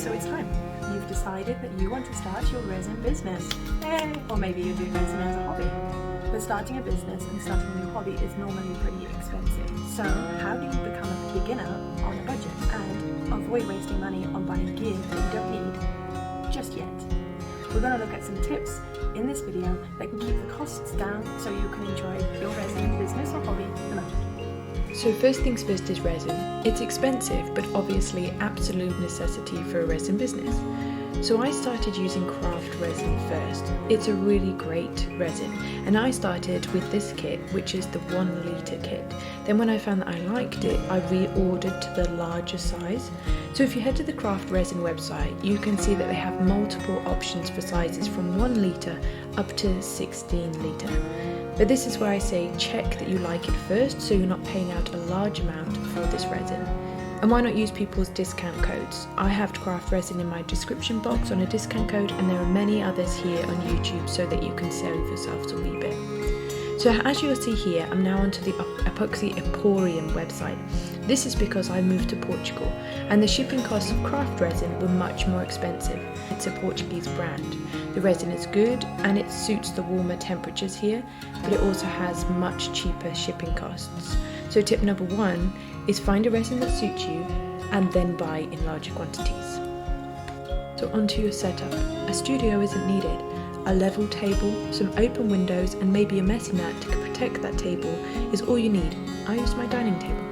So it's time. You've decided that you want to start your resin business. Or maybe you're doing resin as a hobby. But starting a business and starting a new hobby is normally pretty expensive. So how do you become a beginner on a budget and avoid wasting money on buying gear that you don't need just yet? We're going to look at some tips in this video that can keep the costs down so you can enjoy your resin business or hobby the most. So first things first is resin. It's expensive, but obviously absolute necessity for a resin business. So I started using craft resin first. It's a really great resin, and I started with this kit, which is the 1 litre kit. Then when I found that I liked it, I reordered to the larger size. So if you head to the craft resin website, you can see that they have multiple options for sizes from 1 litre up to 16 litre. But this is where I say check that you like it first, so you're not paying out a large amount for this resin. And why not use people's discount codes? I have craft resin in my description box on a discount code, and there are many others here on YouTube so that you can save yourselves a wee bit. So as you'll see here, I'm now onto the Epoxy Emporium website. This is because I moved to Portugal and the shipping costs of craft resin were much more expensive. It's a Portuguese brand. The resin is good and it suits the warmer temperatures here, but it also has much cheaper shipping costs. So tip number 1 is find a resin that suits you and then buy in larger quantities. So onto your setup. A studio isn't needed. A level table, some open windows and maybe a messy mat to protect that table is all you need. I use my dining table.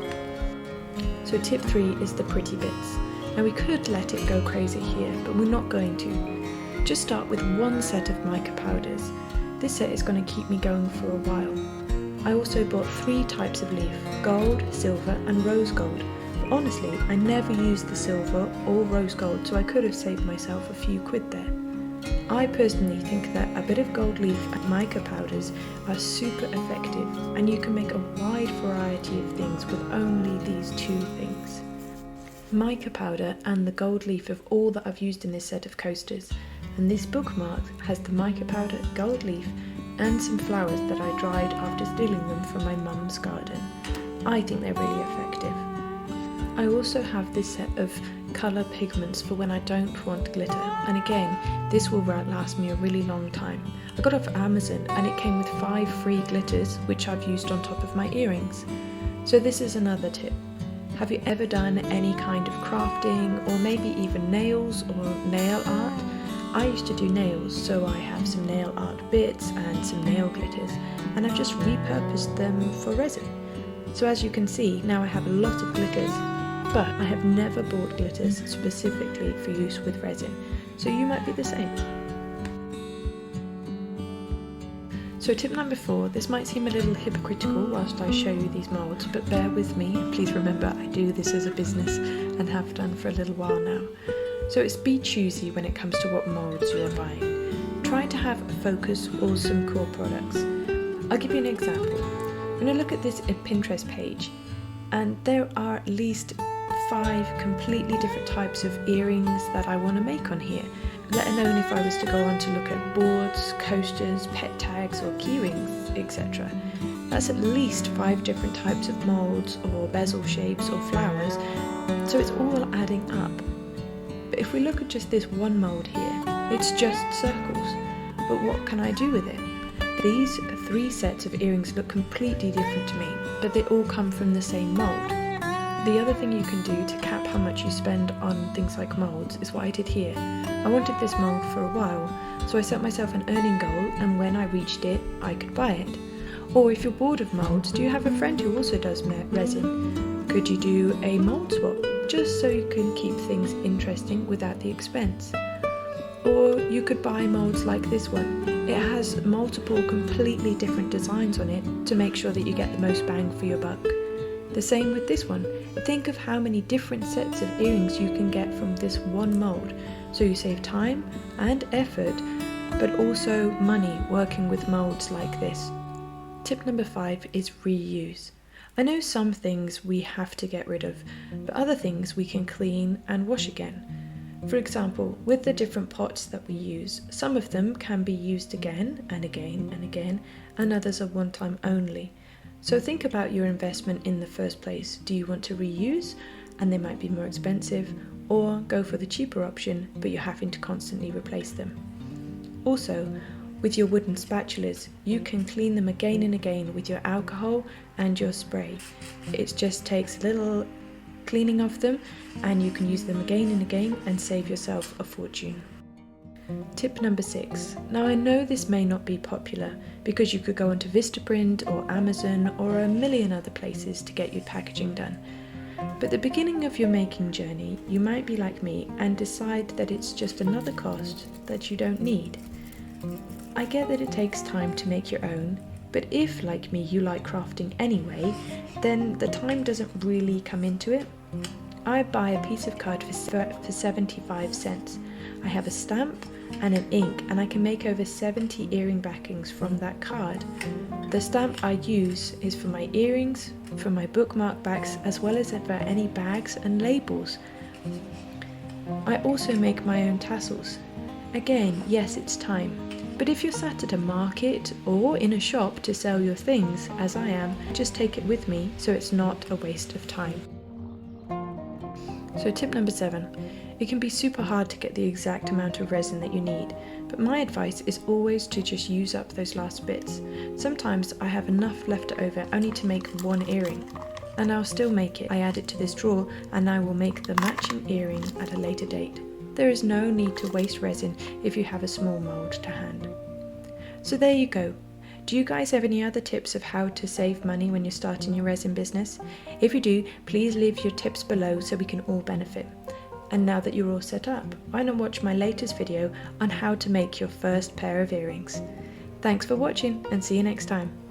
So tip 3 is the pretty bits. Now we could let it go crazy here, but we're not going to. Just start with 1 set of mica powders. This set is going to keep me going for a while. I also bought 3 types of leaf, gold, silver and rose gold. But honestly, I never used the silver or rose gold, so I could have saved myself a few quid there. I personally think that a bit of gold leaf and mica powders are super effective, and you can make a wide variety of things with only these 2 things. Mica powder and the gold leaf are all that I've used in this set of coasters, and this bookmark has the mica powder, gold leaf and some flowers that I dried after stealing them from my mum's garden. I think they're really effective. I also have this set of colour pigments for when I don't want glitter, and again, this will last me a really long time. I got it off Amazon and it came with 5 free glitters, which I've used on top of my earrings. So this is another tip. Have you ever done any kind of crafting or maybe even nails or nail art? I used to do nails, so I have some nail art bits and some nail glitters, and I've just repurposed them for resin. So as you can see, now I have a lot of glitters, but I have never bought glitters specifically for use with resin, so you might be the same. So tip number 4, this might seem a little hypocritical whilst I show you these moulds, but bear with me, and please remember I do this as a business and have done for a little while now. So it's be choosy when it comes to what moulds you are buying. Try to have a focus or some core products. I'll give you an example. When I look at this Pinterest page, and there are at least 5 completely different types of earrings that I want to make on here, let alone if I was to go on to look at boards, coasters, pet tags or key rings, etc. That's at least 5 different types of moulds or bezel shapes or flowers, so it's all adding up. But if we look at just this one mould here, it's just circles. But what can I do with it? These 3 sets of earrings look completely different to me, but they all come from the same mould. The other thing you can do to cap how much you spend on things like moulds is what I did here. I wanted this mould for a while, so I set myself an earning goal, and when I reached it, I could buy it. Or if you're bored of moulds, do you have a friend who also does resin? Could you do a mould swap, just so you can keep things interesting without the expense? Or you could buy moulds like this one. It has multiple completely different designs on it to make sure that you get the most bang for your buck. The same with this one. Think of how many different sets of earrings you can get from this one mould, so you save time and effort, but also money working with moulds like this. Tip number 5 is reuse. I know some things we have to get rid of, but other things we can clean and wash again. For example, with the different pots that we use, some of them can be used again and again and again, and others are one time only. So think about your investment in the first place. Do you want to reuse, and they might be more expensive, or go for the cheaper option but you're having to constantly replace them. Also, with your wooden spatulas, you can clean them again and again with your alcohol and your spray. It just takes a little cleaning of them and you can use them again and again and save yourself a fortune. Tip number 6. Now I know this may not be popular because you could go onto Vistaprint or Amazon or a million other places to get your packaging done. But at the beginning of your making journey, you might be like me and decide that it's just another cost that you don't need. I get that it takes time to make your own, but if, like me, you like crafting anyway, then the time doesn't really come into it. I buy a piece of card for 75 cents. I have a stamp and an ink, and I can make over 70 earring backings from that card. The stamp I use is for my earrings, for my bookmark backs, as well as for any bags and labels. I also make my own tassels. Again, yes, it's time. But if you're sat at a market or in a shop to sell your things, as I am, just take it with me so it's not a waste of time. So tip number 7. It can be super hard to get the exact amount of resin that you need, but my advice is always to just use up those last bits. Sometimes I have enough left over only to make one earring, and I'll still make it. I add it to this drawer and I will make the matching earring at a later date. There is no need to waste resin if you have a small mould to hand. So there you go. Do you guys have any other tips of how to save money when you're starting your resin business? If you do, please leave your tips below so we can all benefit. And now that you're all set up, why not watch my latest video on how to make your first pair of earrings? Thanks for watching and see you next time.